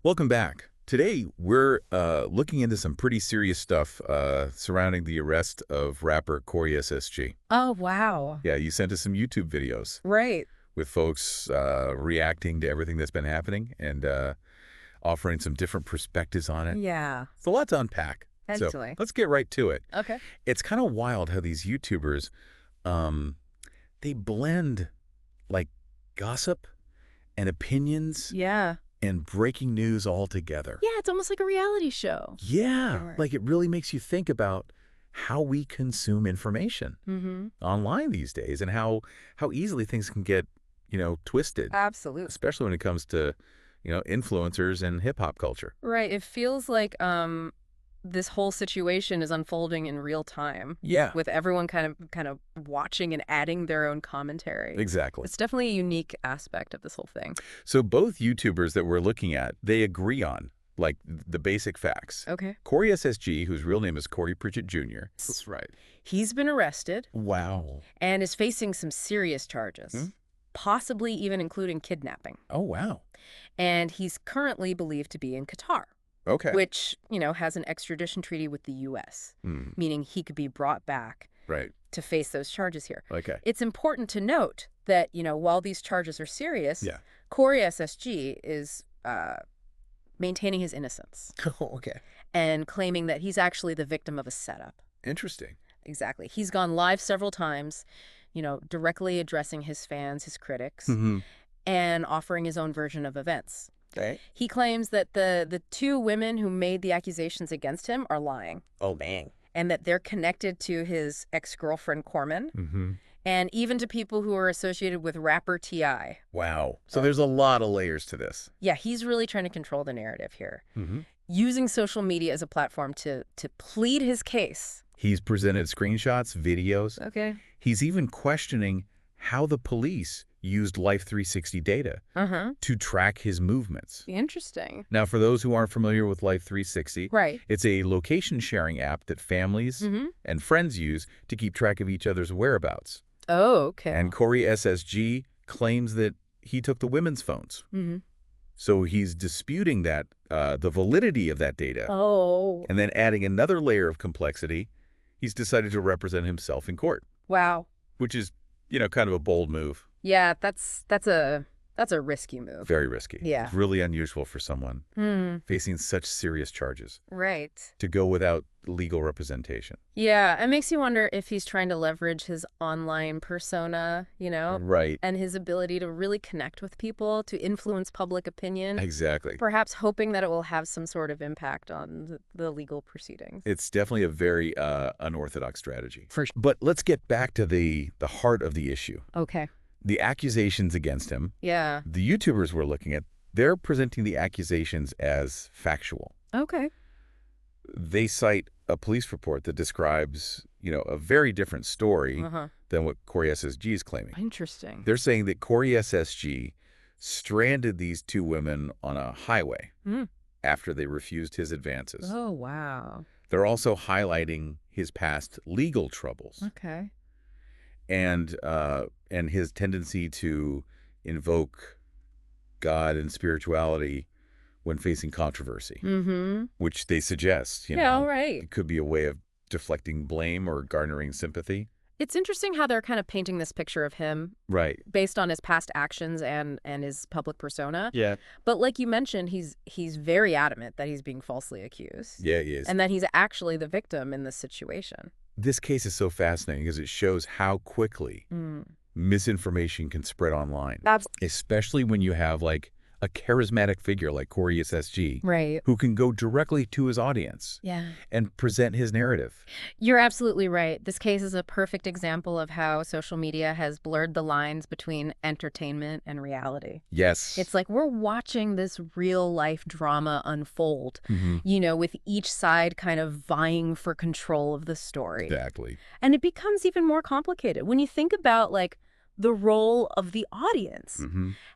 Welcome back. Today, we're looking into some pretty serious stuff surrounding the arrest of rapper coreyssg. Oh, wow. Yeah, you sent us some YouTube videos Right. with folks reacting to everything that's been happening and offering some different perspectives on it. Yeah. It's a lot to unpack. So Actually. let's get right to it. Okay. It's kind of wild how these YouTubers, they blend like gossip and opinions Yeah. and breaking news all together. Yeah, it's almost like a reality show. Yeah, Sure. like it really makes you think about how we consume information Mm-hmm. online these days and how easily things can get, twisted, Absolutely. especially when it comes to, influencers and hip hop culture. Right. It feels like this whole situation is unfolding in real time Yeah, with everyone kind of watching and adding their own commentary. exactly. It's definitely a unique aspect of this whole thing. So both YouTubers that we're looking at, they agree on like the basic facts. Okay. CoreySSG, whose real name is Corey Pritchett Jr. That's right. He's been arrested Wow. and is facing some serious charges, possibly even including kidnapping. Oh, wow. And he's currently believed to be in Qatar, Okay. which, has an extradition treaty with the U.S., meaning he could be brought back Right. to face those charges here. Okay. It's important to note that, while these charges are serious, Yeah. coreyssg is maintaining his innocence Oh, okay. and claiming that he's actually the victim of a setup. Interesting. Exactly. He's gone live several times, directly addressing his fans, his critics, and offering his own version of events. Okay. He claims that the two women who made the accusations against him are lying. Oh, dang. And that they're connected to his ex-girlfriend, Corman, and even to people who are associated with rapper T.I. Wow. So there's a lot of layers to this. Yeah, he's really trying to control the narrative here, using social media as a platform to plead his case. He's presented screenshots, videos. Okay. He's even questioning how the police used Life 360 data to track his movements. Interesting. Now, for those who aren't familiar with Life 360, Right. it's a location-sharing app that families and friends use to keep track of each other's whereabouts. Oh, okay. And coreyssg claims that he took the women's phones. So he's disputing that, the validity of that data. Oh. And then adding another layer of complexity, he's decided to represent himself in court, Wow. which is, kind of a bold move. Yeah, that's a risky move. Very risky. Yeah. It's really unusual for someone facing such serious charges Right. to go without legal representation. Yeah, it makes you wonder if he's trying to leverage his online persona, Right. and his ability to really connect with people, to influence public opinion, Exactly. perhaps hoping that it will have some sort of impact on the legal proceedings. It's definitely a very unorthodox strategy. But let's get back to the heart of the issue. Okay. The accusations against him. Yeah. The YouTubers we're looking at, they're presenting the accusations as factual. Okay. They cite a police report that describes, a very different story than what coreyssg is claiming. Interesting. They're saying that coreyssg stranded these two women on a highway after they refused his advances. Oh, wow. They're also highlighting his past legal troubles Okay. and his tendency to invoke God and spirituality when facing controversy, which they suggest, Yeah, all right. it could be a way of deflecting blame or garnering sympathy. It's interesting how they're kind of painting this picture of him Right. based on his past actions and his public persona. Yeah. But like you mentioned, he's very adamant that he's being falsely accused. Yeah, he is. And that he's actually the victim in this situation. This case is so fascinating because it shows how quickly misinformation can spread online, especially when you have like a charismatic figure like coreyssg, Right. who can go directly to his audience Yeah. and present his narrative. You're absolutely right. This case is a perfect example of how social media has blurred the lines between entertainment and reality. Yes. It's like we're watching this real life drama unfold, with each side kind of vying for control of the story. Exactly. And it becomes even more complicated when you think about like the role of the audience.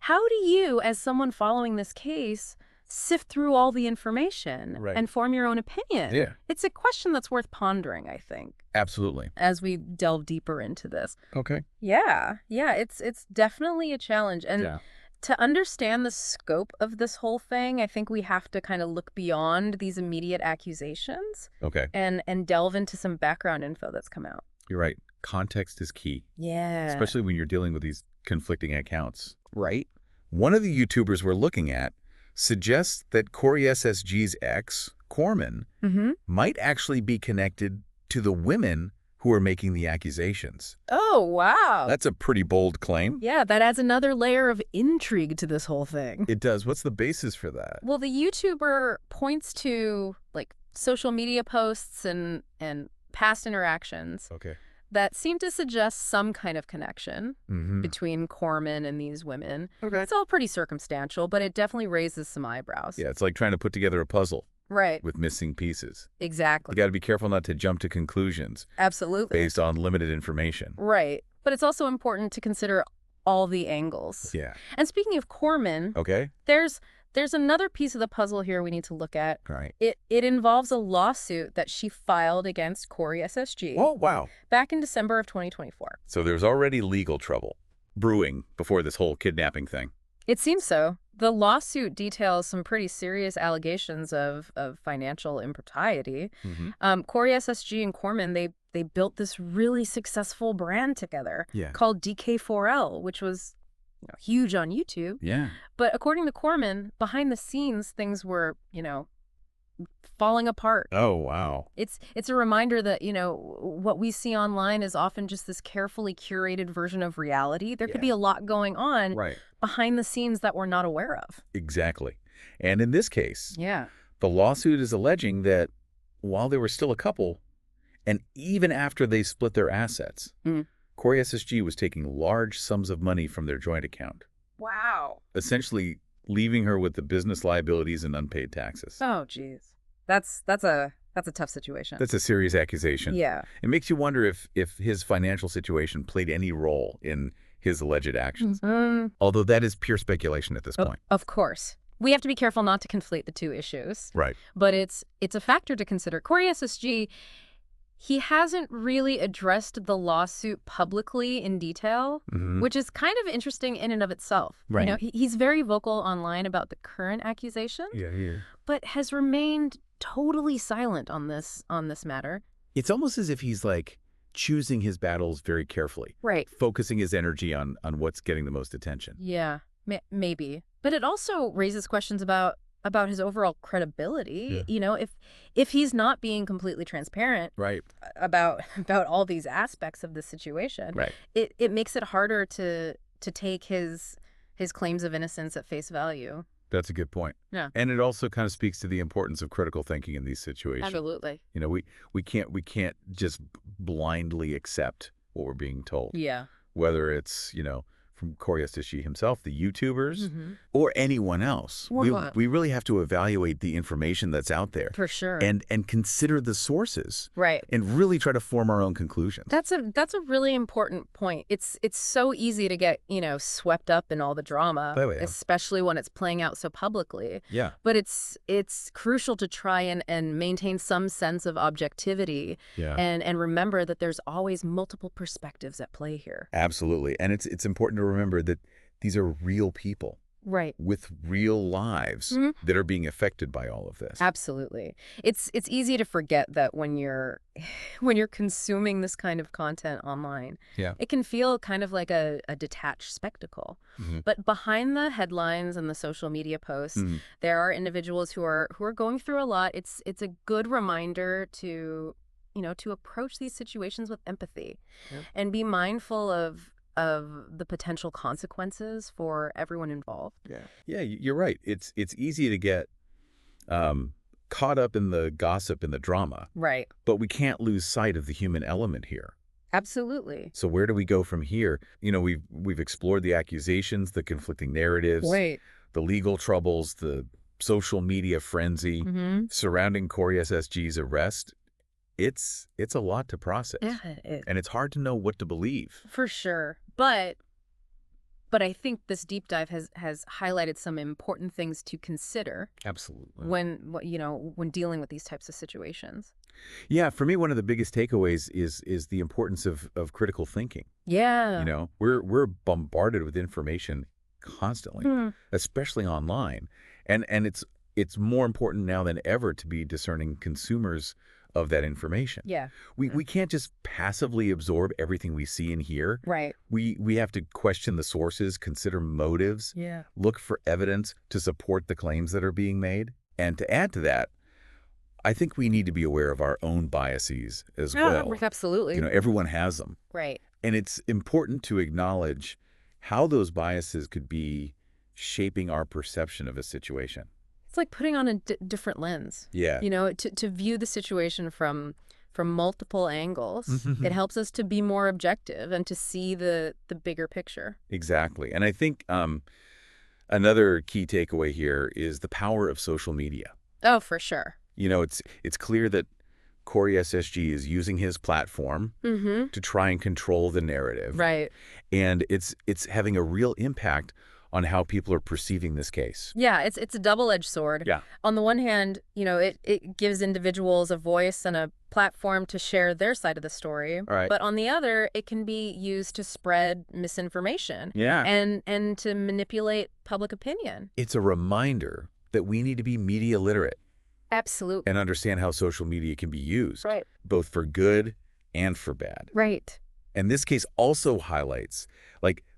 How do you, as someone following this case, sift through all the information and form your own opinion? Yeah. It's a question that's worth pondering, I think, Absolutely. as we delve deeper into this. Okay. Yeah, it's definitely a challenge. And To understand the scope of this whole thing, I think we have to kind of look beyond these immediate accusations. Okay. And delve into some background info that's come out. You're right. Context is key. Yeah. Especially when you're dealing with these conflicting accounts. Right. One of the YouTubers we're looking at suggests that CoreySG's ex, Corman, might actually be connected to the women who are making the accusations. Oh, wow. That's a pretty bold claim. Yeah, that adds another layer of intrigue to this whole thing. It does. What's the basis for that? Well, the YouTuber points to, like, social media posts and past interactions that seem to suggest some kind of connection between Corman and these women. Okay. It's all pretty circumstantial, but it definitely raises some eyebrows. Yeah, it's like trying to put together a puzzle. Right. With missing pieces. Exactly. You got to be careful not to jump to conclusions. Absolutely. Based on limited information. Right. But it's also important to consider all the angles. Yeah. And speaking of Corman, there's another piece of the puzzle here we need to look at. Right. It involves a lawsuit that she filed against CoreySG. Oh, wow. Back in December of 2024. So there's already legal trouble brewing before this whole kidnapping thing. It seems so. The lawsuit details some pretty serious allegations of financial impropriety. CoreySG and Corman, they built this really successful brand together called DK4L, which was huge on YouTube. Yeah. But according to Corman, behind the scenes, things were, falling apart. Oh, wow. It's a reminder that, what we see online is often just this carefully curated version of reality. There could be a lot going on behind the scenes that we're not aware of. Exactly. And in this case, the lawsuit is alleging that while they were still a couple, and even after they split their assets, CoreySG was taking large sums of money from their joint account. Wow. Essentially leaving her with the business liabilities and unpaid taxes. Oh, geez. That's a tough situation. That's a serious accusation. Yeah. It makes you wonder if his financial situation played any role in his alleged actions. Although that is pure speculation at this point. Of course. We have to be careful not to conflate the two issues. Right. But it's a factor to consider. CoreySG, he hasn't really addressed the lawsuit publicly in detail, which is kind of interesting in and of itself. Right. He's very vocal online about the current accusation. Yeah. But has remained totally silent on this matter. It's almost as if he's like choosing his battles very carefully. Right. Focusing his energy on what's getting the most attention. Yeah, maybe. But it also raises questions about his overall credibility. If he's not being completely transparent about all these aspects of the situation, it makes it harder to take his claims of innocence at face value. That's a good point. Yeah. And it also kind of speaks to the importance of critical thinking in these situations. Absolutely. We can't just blindly accept what we're being told. Yeah. Whether it's, from CoreySG himself, the YouTubers, or anyone else. We really have to evaluate the information that's out there. For sure. And consider the sources. Right. And really try to form our own conclusions. That's a really important point. It's so easy to get, swept up in all the drama, especially when it's playing out so publicly. Yeah. But it's crucial to try and maintain some sense of objectivity and remember that there's always multiple perspectives at play here. Absolutely. And it's important to remember that these are real people. Right. With real lives that are being affected by all of this. Absolutely. It's easy to forget that when you're consuming this kind of content online, it can feel kind of like a detached spectacle. But behind the headlines and the social media posts, there are individuals who are going through a lot. It's a good reminder to approach these situations with empathy and be mindful of the potential consequences for everyone involved. Yeah, you're right. It's easy to get caught up in the gossip and the drama. Right. But we can't lose sight of the human element here. Absolutely. So where do we go from here? We've explored the accusations, the conflicting narratives, the legal troubles, the social media frenzy surrounding CoreySG's arrest. It's a lot to process. Yeah, it is. And it's hard to know what to believe. For sure. But I think this deep dive has highlighted some important things to consider. Absolutely. When dealing with these types of situations. Yeah, for me, one of the biggest takeaways is the importance of critical thinking. Yeah. We're bombarded with information constantly, especially online. And it's more important now than ever to be discerning consumers of that information. Yeah. We can't just passively absorb everything we see and hear. Right. We have to question the sources, consider motives, look for evidence to support the claims that are being made. And to add to that, I think we need to be aware of our own biases as well. Absolutely. Everyone has them. Right. And it's important to acknowledge how those biases could be shaping our perception of a situation. It's like putting on a different lens. Yeah. To view the situation from multiple angles. It helps us to be more objective and to see the bigger picture. Exactly. And I think another key takeaway here is the power of social media. Oh, for sure. It's clear that coreyssg is using his platform to try and control the narrative. Right. And it's having a real impact on how people are perceiving this case. Yeah, it's a double-edged sword. Yeah. On the one hand, it gives individuals a voice and a platform to share their side of the story. Right. But on the other, it can be used to spread misinformation. Yeah. And to manipulate public opinion. It's a reminder that we need to be media literate. Absolutely. And understand how social media can be used. Right. Both for good and for bad. Right. And this case also highlights,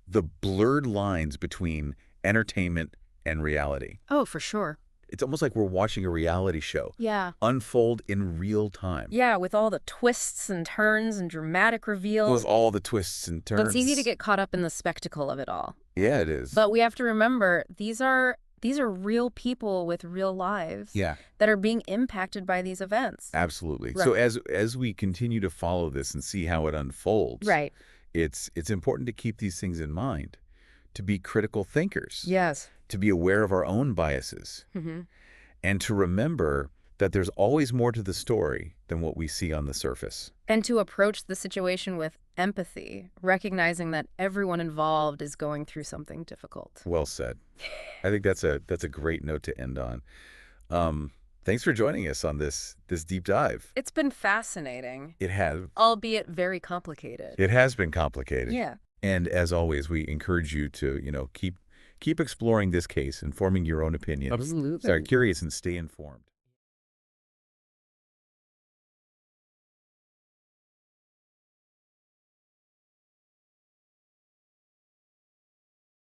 the blurred lines between entertainment and reality. Oh, for sure. It's almost like we're watching a reality show. Yeah. Unfold in real time. Yeah, with all the twists and turns and dramatic reveals. With all the twists and turns. But it's easy to get caught up in the spectacle of it all. Yeah, it is. But we have to remember, these are real people with real lives that are being impacted by these events. Absolutely. Right. So as we continue to follow this and see how it unfolds, right, it's important to keep these things in mind, to be critical thinkers. Yes. To be aware of our own biases, and to remember that there's always more to the story than what we see on the surface. And to approach the situation with empathy, recognizing that everyone involved is going through something difficult. Well said. I think that's a great note to end on. Thanks for joining us on this deep dive. It's been fascinating. It has. Albeit very complicated. It has been complicated. Yeah. And as always, we encourage you to, keep exploring this case and forming your own opinions. Absolutely. Stay curious and stay informed.